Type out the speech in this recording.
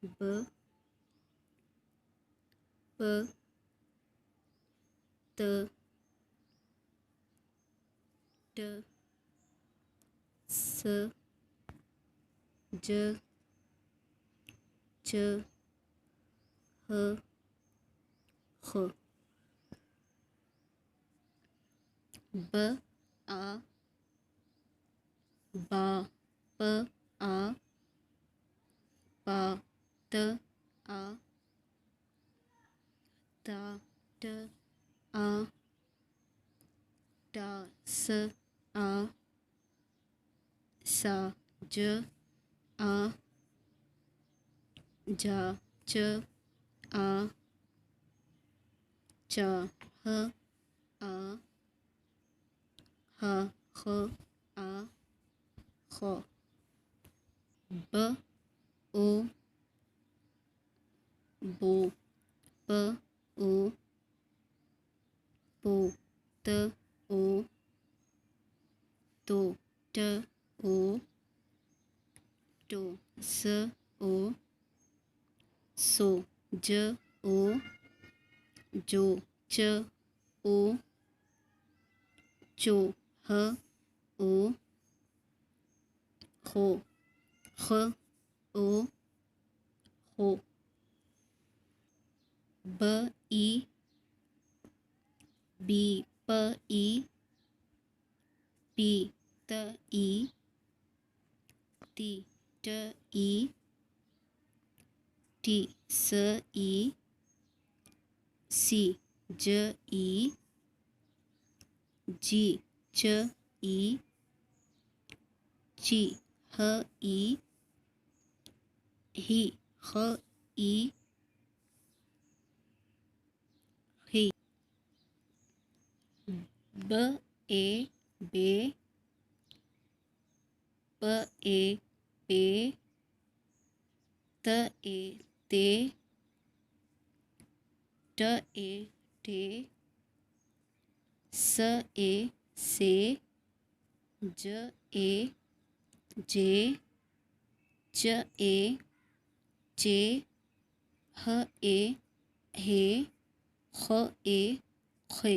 ब प त ट स ज च ह ख ब आ बा प आ पा त आ ता ट आ टा स आ सा ज आ जा च आ चा ह आ हा ख आ ख ब ओ बो प ओ पो त ओ तो ट ओ टो स ओ सो ज ओ जो च ओ चो ह ओ खो ख ओ हो ब ई बी प ई पी त ई ती ट ई टी स ई सी ज ई जी च ई ची ह ई ही ह ई ही ब ए बे प ए पे त ए ते ट ए टे स ए से ज ए जे च ए चे ह ए हे ख ए खे